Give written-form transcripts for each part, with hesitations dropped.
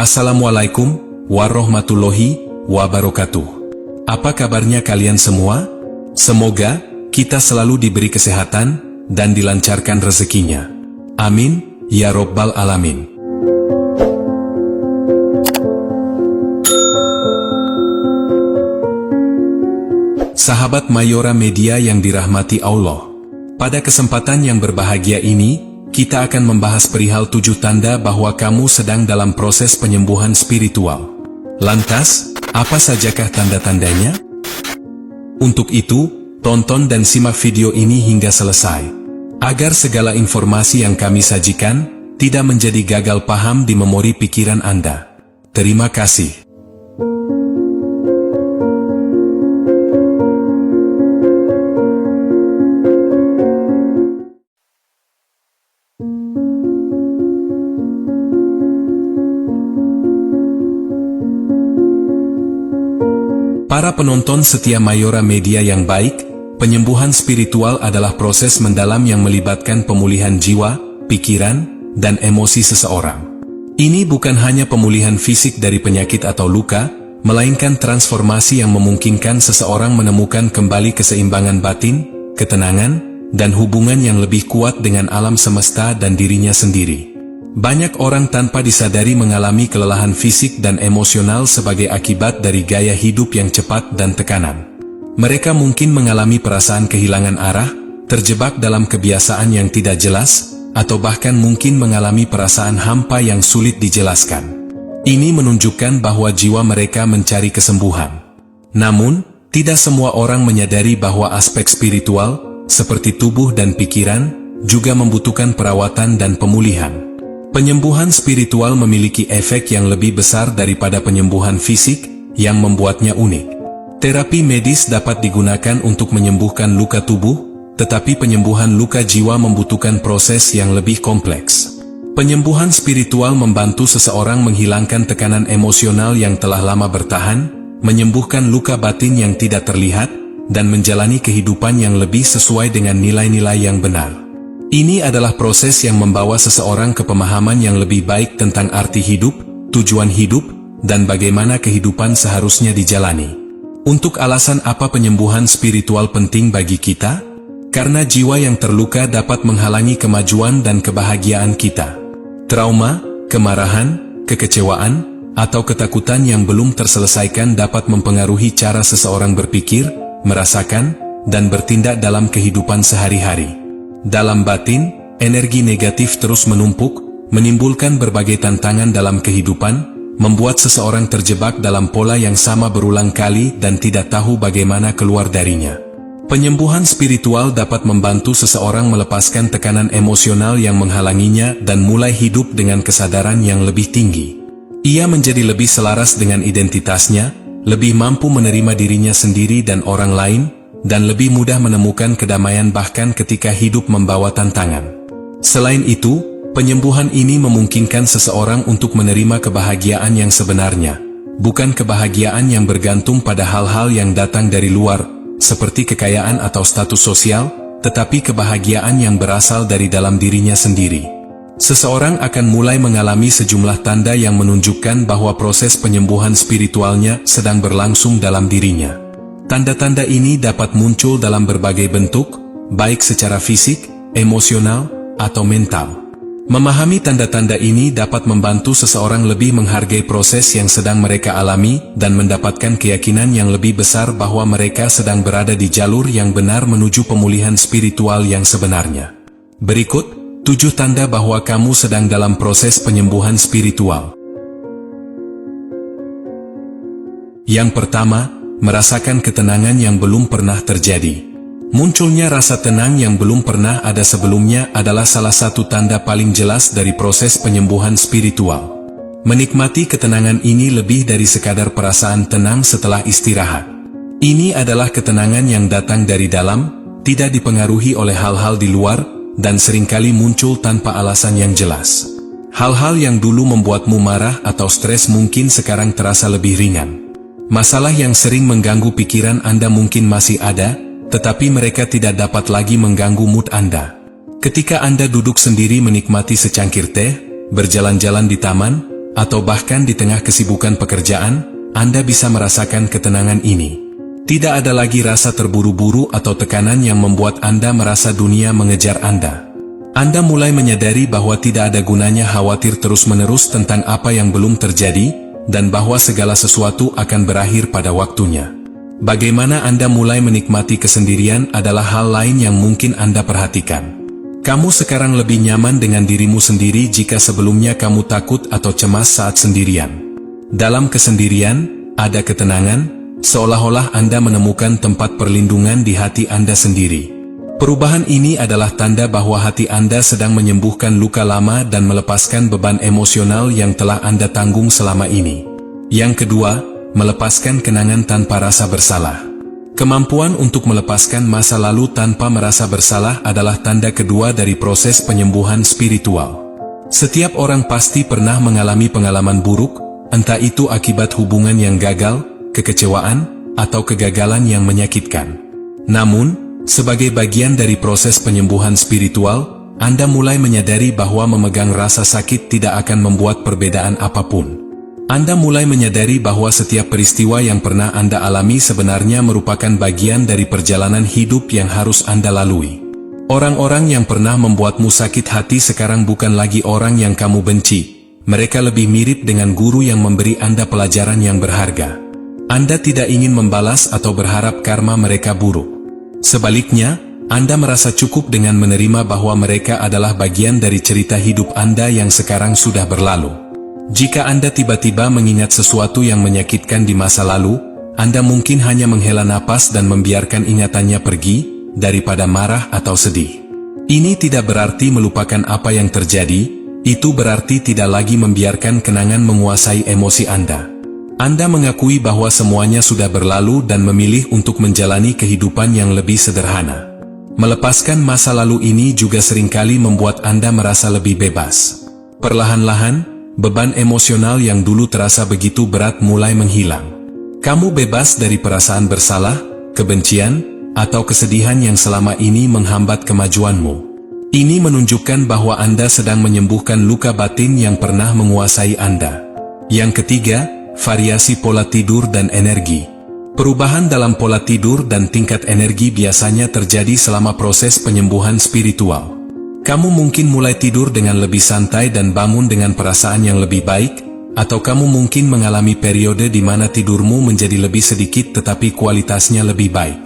Assalamualaikum warahmatullahi wabarakatuh. Apa kabarnya kalian semua? Semoga kita selalu diberi kesehatan dan dilancarkan rezekinya. Amin, ya Rabbal Alamin. Sahabat Mayora Media yang dirahmati Allah. Pada kesempatan yang berbahagia ini, kita akan membahas perihal 7 tanda bahwa kamu sedang dalam proses penyembuhan spiritual. Lantas, apa sajakah tanda-tandanya? Untuk itu, tonton dan simak video ini hingga selesai, agar segala informasi yang kami sajikan tidak menjadi gagal paham di memori pikiran Anda. Terima kasih. Para penonton setia Mayora Media yang baik, penyembuhan spiritual adalah proses mendalam yang melibatkan pemulihan jiwa, pikiran, dan emosi seseorang. Ini bukan hanya pemulihan fisik dari penyakit atau luka, melainkan transformasi yang memungkinkan seseorang menemukan kembali keseimbangan batin, ketenangan, dan hubungan yang lebih kuat dengan alam semesta dan dirinya sendiri. Banyak orang tanpa disadari mengalami kelelahan fisik dan emosional sebagai akibat dari gaya hidup yang cepat dan tekanan. Mereka mungkin mengalami perasaan kehilangan arah, terjebak dalam kebiasaan yang tidak jelas, atau bahkan mungkin mengalami perasaan hampa yang sulit dijelaskan. Ini menunjukkan bahwa jiwa mereka mencari kesembuhan. Namun, tidak semua orang menyadari bahwa aspek spiritual, seperti tubuh dan pikiran, juga membutuhkan perawatan dan pemulihan. Penyembuhan spiritual memiliki efek yang lebih besar daripada penyembuhan fisik, yang membuatnya unik. Terapi medis dapat digunakan untuk menyembuhkan luka tubuh, tetapi penyembuhan luka jiwa membutuhkan proses yang lebih kompleks. Penyembuhan spiritual membantu seseorang menghilangkan tekanan emosional yang telah lama bertahan, menyembuhkan luka batin yang tidak terlihat, dan menjalani kehidupan yang lebih sesuai dengan nilai-nilai yang benar. Ini adalah proses yang membawa seseorang ke pemahaman yang lebih baik tentang arti hidup, tujuan hidup, dan bagaimana kehidupan seharusnya dijalani. Untuk alasan apa penyembuhan spiritual penting bagi kita? Karena jiwa yang terluka dapat menghalangi kemajuan dan kebahagiaan kita. Trauma, kemarahan, kekecewaan, atau ketakutan yang belum terselesaikan dapat mempengaruhi cara seseorang berpikir, merasakan, dan bertindak dalam kehidupan sehari-hari. Dalam batin, energi negatif terus menumpuk, menimbulkan berbagai tantangan dalam kehidupan, membuat seseorang terjebak dalam pola yang sama berulang kali dan tidak tahu bagaimana keluar darinya. Penyembuhan spiritual dapat membantu seseorang melepaskan tekanan emosional yang menghalanginya dan mulai hidup dengan kesadaran yang lebih tinggi. Ia menjadi lebih selaras dengan identitasnya, lebih mampu menerima dirinya sendiri dan orang lain, dan lebih mudah menemukan kedamaian bahkan ketika hidup membawa tantangan. Selain itu, penyembuhan ini memungkinkan seseorang untuk menerima kebahagiaan yang sebenarnya, bukan kebahagiaan yang bergantung pada hal-hal yang datang dari luar, seperti kekayaan atau status sosial, tetapi kebahagiaan yang berasal dari dalam dirinya sendiri. Seseorang akan mulai mengalami sejumlah tanda yang menunjukkan bahwa proses penyembuhan spiritualnya sedang berlangsung dalam dirinya. Tanda-tanda ini dapat muncul dalam berbagai bentuk, baik secara fisik, emosional, atau mental. Memahami tanda-tanda ini dapat membantu seseorang lebih menghargai proses yang sedang mereka alami dan mendapatkan keyakinan yang lebih besar bahwa mereka sedang berada di jalur yang benar menuju pemulihan spiritual yang sebenarnya. Berikut 7 tanda bahwa kamu sedang dalam proses penyembuhan spiritual. Yang pertama, merasakan ketenangan yang belum pernah terjadi. Munculnya rasa tenang yang belum pernah ada sebelumnya adalah salah satu tanda paling jelas dari proses penyembuhan spiritual. Menikmati ketenangan ini lebih dari sekadar perasaan tenang setelah istirahat. Ini adalah ketenangan yang datang dari dalam, tidak dipengaruhi oleh hal-hal di luar, dan seringkali muncul tanpa alasan yang jelas. Hal-hal yang dulu membuatmu marah atau stres mungkin sekarang terasa lebih ringan. Masalah yang sering mengganggu pikiran Anda mungkin masih ada, tetapi mereka tidak dapat lagi mengganggu mood Anda. Ketika Anda duduk sendiri menikmati secangkir teh, berjalan-jalan di taman, atau bahkan di tengah kesibukan pekerjaan, Anda bisa merasakan ketenangan ini. Tidak ada lagi rasa terburu-buru atau tekanan yang membuat Anda merasa dunia mengejar Anda. Anda mulai menyadari bahwa tidak ada gunanya khawatir terus-menerus tentang apa yang belum terjadi, dan bahwa segala sesuatu akan berakhir pada waktunya. Bagaimana Anda mulai menikmati kesendirian adalah hal lain yang mungkin Anda perhatikan. Kamu sekarang lebih nyaman dengan dirimu sendiri jika sebelumnya kamu takut atau cemas saat sendirian. Dalam kesendirian, ada ketenangan, seolah-olah Anda menemukan tempat perlindungan di hati Anda sendiri. Perubahan ini adalah tanda bahwa hati Anda sedang menyembuhkan luka lama dan melepaskan beban emosional yang telah Anda tanggung selama ini. Yang kedua, melepaskan kenangan tanpa rasa bersalah. Kemampuan untuk melepaskan masa lalu tanpa merasa bersalah adalah tanda kedua dari proses penyembuhan spiritual. Setiap orang pasti pernah mengalami pengalaman buruk, entah itu akibat hubungan yang gagal, kekecewaan, atau kegagalan yang menyakitkan. Namun, sebagai bagian dari proses penyembuhan spiritual, Anda mulai menyadari bahwa memegang rasa sakit tidak akan membuat perbedaan apapun. Anda mulai menyadari bahwa setiap peristiwa yang pernah Anda alami sebenarnya merupakan bagian dari perjalanan hidup yang harus Anda lalui. Orang-orang yang pernah membuatmu sakit hati sekarang bukan lagi orang yang kamu benci. Mereka lebih mirip dengan guru yang memberi Anda pelajaran yang berharga. Anda tidak ingin membalas atau berharap karma mereka buruk. Sebaliknya, Anda merasa cukup dengan menerima bahwa mereka adalah bagian dari cerita hidup Anda yang sekarang sudah berlalu. Jika Anda tiba-tiba mengingat sesuatu yang menyakitkan di masa lalu, Anda mungkin hanya menghela napas dan membiarkan ingatannya pergi, daripada marah atau sedih. Ini tidak berarti melupakan apa yang terjadi, itu berarti tidak lagi membiarkan kenangan menguasai emosi Anda. Anda mengakui bahwa semuanya sudah berlalu dan memilih untuk menjalani kehidupan yang lebih sederhana. Melepaskan masa lalu ini juga seringkali membuat Anda merasa lebih bebas. Perlahan-lahan, beban emosional yang dulu terasa begitu berat mulai menghilang. Kamu bebas dari perasaan bersalah, kebencian, atau kesedihan yang selama ini menghambat kemajuanmu. Ini menunjukkan bahwa Anda sedang menyembuhkan luka batin yang pernah menguasai Anda. Yang ketiga, variasi pola tidur dan energi. Perubahan dalam pola tidur dan tingkat energi biasanya terjadi selama proses penyembuhan spiritual. Kamu mungkin mulai tidur dengan lebih santai dan bangun dengan perasaan yang lebih baik, atau kamu mungkin mengalami periode di mana tidurmu menjadi lebih sedikit tetapi kualitasnya lebih baik.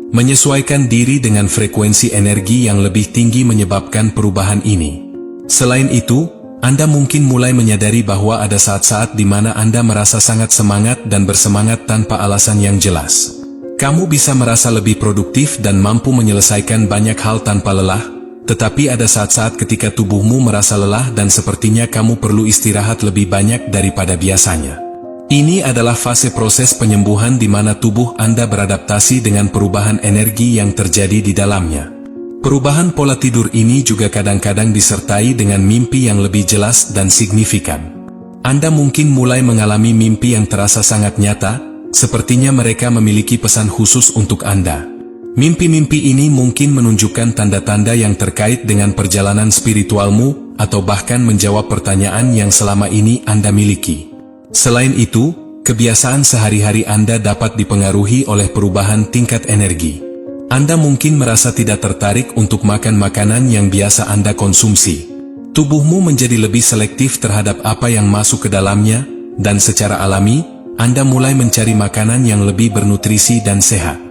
Menyesuaikan diri dengan frekuensi energi yang lebih tinggi menyebabkan perubahan ini. Selain itu, Anda mungkin mulai menyadari bahwa ada saat-saat di mana Anda merasa sangat semangat dan bersemangat tanpa alasan yang jelas. Kamu bisa merasa lebih produktif dan mampu menyelesaikan banyak hal tanpa lelah, tetapi ada saat-saat ketika tubuhmu merasa lelah dan sepertinya kamu perlu istirahat lebih banyak daripada biasanya. Ini adalah fase proses penyembuhan di mana tubuh Anda beradaptasi dengan perubahan energi yang terjadi di dalamnya. Perubahan pola tidur ini juga kadang-kadang disertai dengan mimpi yang lebih jelas dan signifikan. Anda mungkin mulai mengalami mimpi yang terasa sangat nyata, sepertinya mereka memiliki pesan khusus untuk Anda. Mimpi-mimpi ini mungkin menunjukkan tanda-tanda yang terkait dengan perjalanan spiritualmu, atau bahkan menjawab pertanyaan yang selama ini Anda miliki. Selain itu, kebiasaan sehari-hari Anda dapat dipengaruhi oleh perubahan tingkat energi. Anda mungkin merasa tidak tertarik untuk makan makanan yang biasa Anda konsumsi. Tubuhmu menjadi lebih selektif terhadap apa yang masuk ke dalamnya, dan secara alami, Anda mulai mencari makanan yang lebih bernutrisi dan sehat.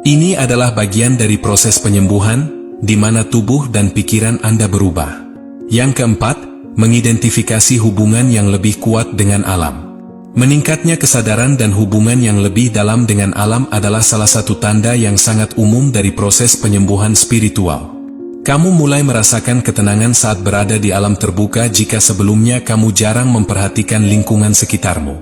Ini adalah bagian dari proses penyembuhan, di mana tubuh dan pikiran Anda berubah. Yang keempat, mengidentifikasi hubungan yang lebih kuat dengan alam. Meningkatnya kesadaran dan hubungan yang lebih dalam dengan alam adalah salah satu tanda yang sangat umum dari proses penyembuhan spiritual. Kamu mulai merasakan ketenangan saat berada di alam terbuka jika sebelumnya kamu jarang memperhatikan lingkungan sekitarmu.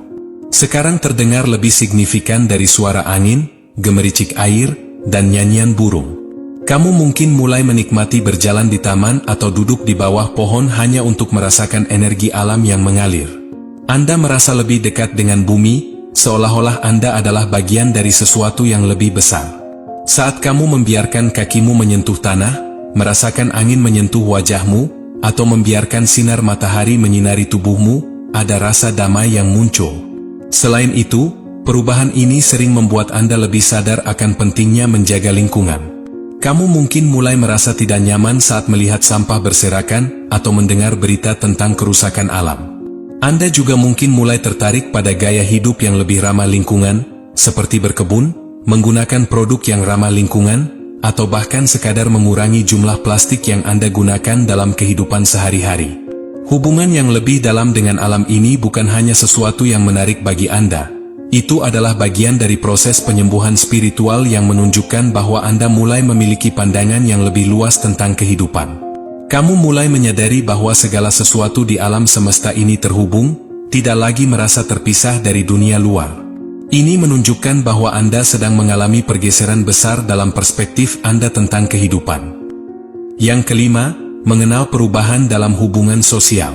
Sekarang terdengar lebih signifikan dari suara angin, gemericik air, dan nyanyian burung. Kamu mungkin mulai menikmati berjalan di taman atau duduk di bawah pohon hanya untuk merasakan energi alam yang mengalir. Anda merasa lebih dekat dengan bumi, seolah-olah Anda adalah bagian dari sesuatu yang lebih besar. Saat kamu membiarkan kakimu menyentuh tanah, merasakan angin menyentuh wajahmu, atau membiarkan sinar matahari menyinari tubuhmu, ada rasa damai yang muncul. Selain itu, perubahan ini sering membuat Anda lebih sadar akan pentingnya menjaga lingkungan. Kamu mungkin mulai merasa tidak nyaman saat melihat sampah berserakan atau mendengar berita tentang kerusakan alam. Anda juga mungkin mulai tertarik pada gaya hidup yang lebih ramah lingkungan, seperti berkebun, menggunakan produk yang ramah lingkungan, atau bahkan sekadar mengurangi jumlah plastik yang Anda gunakan dalam kehidupan sehari-hari. Hubungan yang lebih dalam dengan alam ini bukan hanya sesuatu yang menarik bagi Anda. Itu adalah bagian dari proses penyembuhan spiritual yang menunjukkan bahwa Anda mulai memiliki pandangan yang lebih luas tentang kehidupan. Kamu mulai menyadari bahwa segala sesuatu di alam semesta ini terhubung, tidak lagi merasa terpisah dari dunia luar. Ini menunjukkan bahwa Anda sedang mengalami pergeseran besar dalam perspektif Anda tentang kehidupan. Yang kelima, mengenal perubahan dalam hubungan sosial.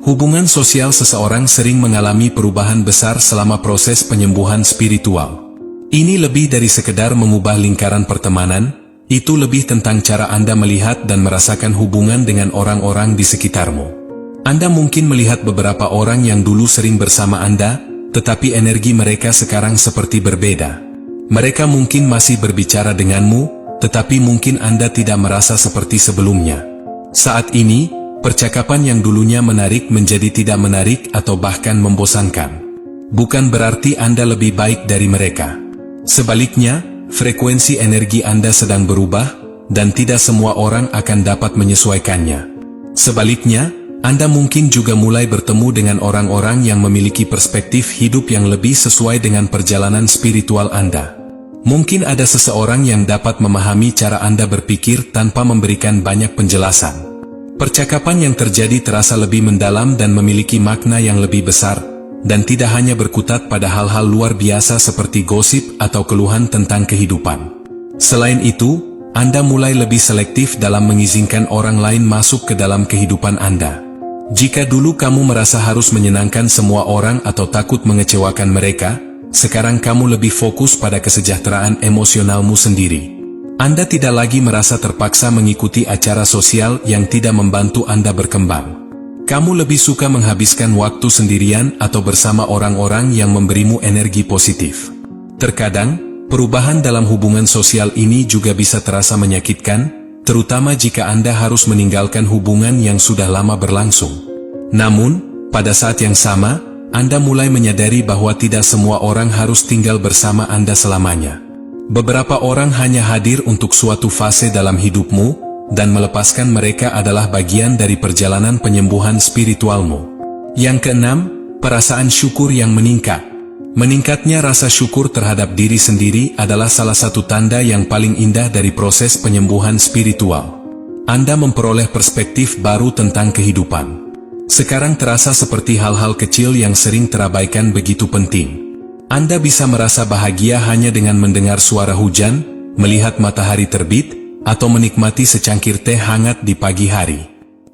Hubungan sosial seseorang sering mengalami perubahan besar selama proses penyembuhan spiritual. Ini lebih dari sekedar mengubah lingkaran pertemanan, itu lebih tentang cara Anda melihat dan merasakan hubungan dengan orang-orang di sekitarmu. Anda mungkin melihat beberapa orang yang dulu sering bersama Anda, tetapi energi mereka sekarang seperti berbeda. Mereka mungkin masih berbicara denganmu, tetapi mungkin Anda tidak merasa seperti sebelumnya. Saat ini, percakapan yang dulunya menarik menjadi tidak menarik atau bahkan membosankan. Bukan berarti Anda lebih baik dari mereka. Sebaliknya, frekuensi energi Anda sedang berubah, dan tidak semua orang akan dapat menyesuaikannya. Sebaliknya, Anda mungkin juga mulai bertemu dengan orang-orang yang memiliki perspektif hidup yang lebih sesuai dengan perjalanan spiritual Anda. Mungkin ada seseorang yang dapat memahami cara Anda berpikir tanpa memberikan banyak penjelasan. Percakapan yang terjadi terasa lebih mendalam dan memiliki makna yang lebih besar, dan tidak hanya berkutat pada hal-hal luar biasa seperti gosip atau keluhan tentang kehidupan. Selain itu, Anda mulai lebih selektif dalam mengizinkan orang lain masuk ke dalam kehidupan Anda. Jika dulu kamu merasa harus menyenangkan semua orang atau takut mengecewakan mereka, sekarang kamu lebih fokus pada kesejahteraan emosionalmu sendiri. Anda tidak lagi merasa terpaksa mengikuti acara sosial yang tidak membantu Anda berkembang. Kamu lebih suka menghabiskan waktu sendirian atau bersama orang-orang yang memberimu energi positif. Terkadang, perubahan dalam hubungan sosial ini juga bisa terasa menyakitkan, terutama jika Anda harus meninggalkan hubungan yang sudah lama berlangsung. Namun, pada saat yang sama, Anda mulai menyadari bahwa tidak semua orang harus tinggal bersama Anda selamanya. Beberapa orang hanya hadir untuk suatu fase dalam hidupmu, dan melepaskan mereka adalah bagian dari perjalanan penyembuhan spiritualmu. Yang keenam, perasaan syukur yang meningkat. Meningkatnya rasa syukur terhadap diri sendiri adalah salah satu tanda yang paling indah dari proses penyembuhan spiritual. Anda memperoleh perspektif baru tentang kehidupan. Sekarang terasa seperti hal-hal kecil yang sering terabaikan begitu penting. Anda bisa merasa bahagia hanya dengan mendengar suara hujan, melihat matahari terbit, atau menikmati secangkir teh hangat di pagi hari.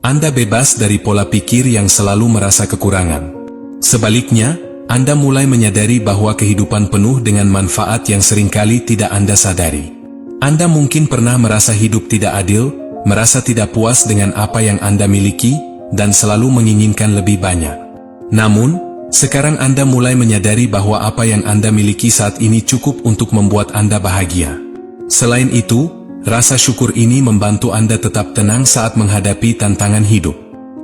Anda bebas dari pola pikir yang selalu merasa kekurangan. Sebaliknya, Anda mulai menyadari bahwa kehidupan penuh dengan manfaat yang seringkali tidak Anda sadari. Anda mungkin pernah merasa hidup tidak adil, merasa tidak puas dengan apa yang Anda miliki, dan selalu menginginkan lebih banyak. Namun, sekarang Anda mulai menyadari bahwa apa yang Anda miliki saat ini cukup untuk membuat Anda bahagia. Selain itu, rasa syukur ini membantu Anda tetap tenang saat menghadapi tantangan hidup.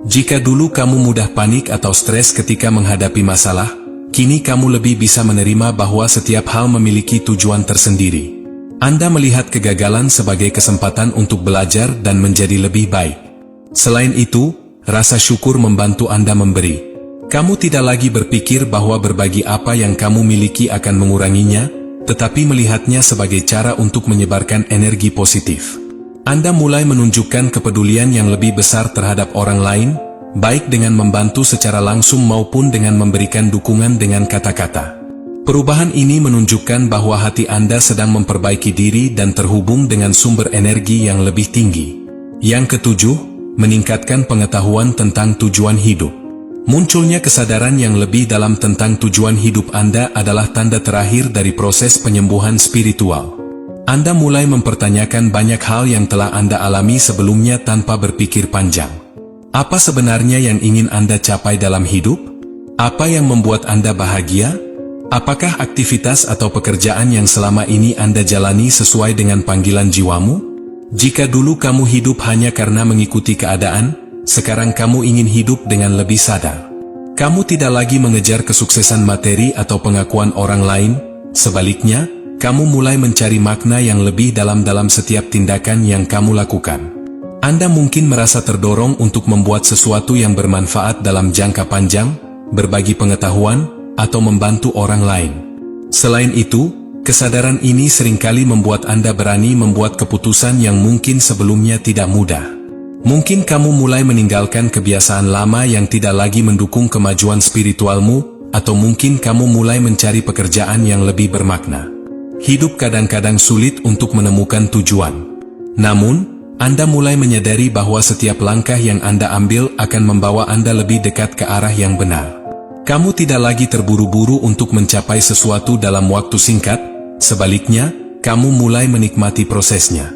Jika dulu kamu mudah panik atau stres ketika menghadapi masalah, kini kamu lebih bisa menerima bahwa setiap hal memiliki tujuan tersendiri. Anda melihat kegagalan sebagai kesempatan untuk belajar dan menjadi lebih baik. Selain itu, rasa syukur membantu Anda memberi. Kamu tidak lagi berpikir bahwa berbagi apa yang kamu miliki akan menguranginya, tetapi melihatnya sebagai cara untuk menyebarkan energi positif. Anda mulai menunjukkan kepedulian yang lebih besar terhadap orang lain, baik dengan membantu secara langsung maupun dengan memberikan dukungan dengan kata-kata. Perubahan ini menunjukkan bahwa hati Anda sedang memperbaiki diri dan terhubung dengan sumber energi yang lebih tinggi. Yang ketujuh, meningkatkan pengetahuan tentang tujuan hidup. Munculnya kesadaran yang lebih dalam tentang tujuan hidup Anda adalah tanda terakhir dari proses penyembuhan spiritual. Anda mulai mempertanyakan banyak hal yang telah Anda alami sebelumnya tanpa berpikir panjang. Apa sebenarnya yang ingin Anda capai dalam hidup? Apa yang membuat Anda bahagia? Apakah aktivitas atau pekerjaan yang selama ini Anda jalani sesuai dengan panggilan jiwamu? Jika dulu kamu hidup hanya karena mengikuti keadaan, sekarang kamu ingin hidup dengan lebih sadar. Kamu tidak lagi mengejar kesuksesan materi atau pengakuan orang lain, sebaliknya, kamu mulai mencari makna yang lebih dalam setiap tindakan yang kamu lakukan. Anda mungkin merasa terdorong untuk membuat sesuatu yang bermanfaat dalam jangka panjang, berbagi pengetahuan, atau membantu orang lain. Selain itu, kesadaran ini seringkali membuat Anda berani membuat keputusan yang mungkin sebelumnya tidak mudah. Mungkin kamu mulai meninggalkan kebiasaan lama yang tidak lagi mendukung kemajuan spiritualmu, atau mungkin kamu mulai mencari pekerjaan yang lebih bermakna. Hidup kadang-kadang sulit untuk menemukan tujuan. Namun, Anda mulai menyadari bahwa setiap langkah yang Anda ambil akan membawa Anda lebih dekat ke arah yang benar. Kamu tidak lagi terburu-buru untuk mencapai sesuatu dalam waktu singkat, sebaliknya, kamu mulai menikmati prosesnya.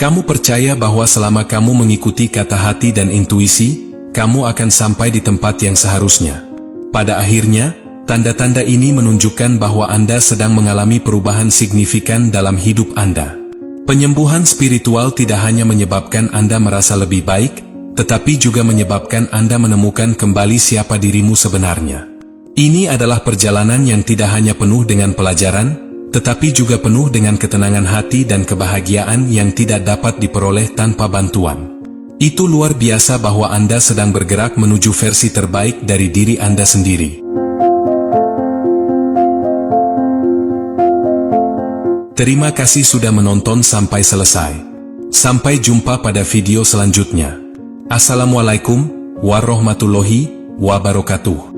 Kamu percaya bahwa selama kamu mengikuti kata hati dan intuisi, kamu akan sampai di tempat yang seharusnya. Pada akhirnya, tanda-tanda ini menunjukkan bahwa Anda sedang mengalami perubahan signifikan dalam hidup Anda. Penyembuhan spiritual tidak hanya menyebabkan Anda merasa lebih baik, tetapi juga menyebabkan Anda menemukan kembali siapa dirimu sebenarnya. Ini adalah perjalanan yang tidak hanya penuh dengan pelajaran, tetapi juga penuh dengan ketenangan hati dan kebahagiaan yang tidak dapat diperoleh tanpa bantuan. Itu luar biasa bahwa Anda sedang bergerak menuju versi terbaik dari diri Anda sendiri. Terima kasih sudah menonton sampai selesai. Sampai jumpa pada video selanjutnya. Assalamualaikum warahmatullahi wabarakatuh.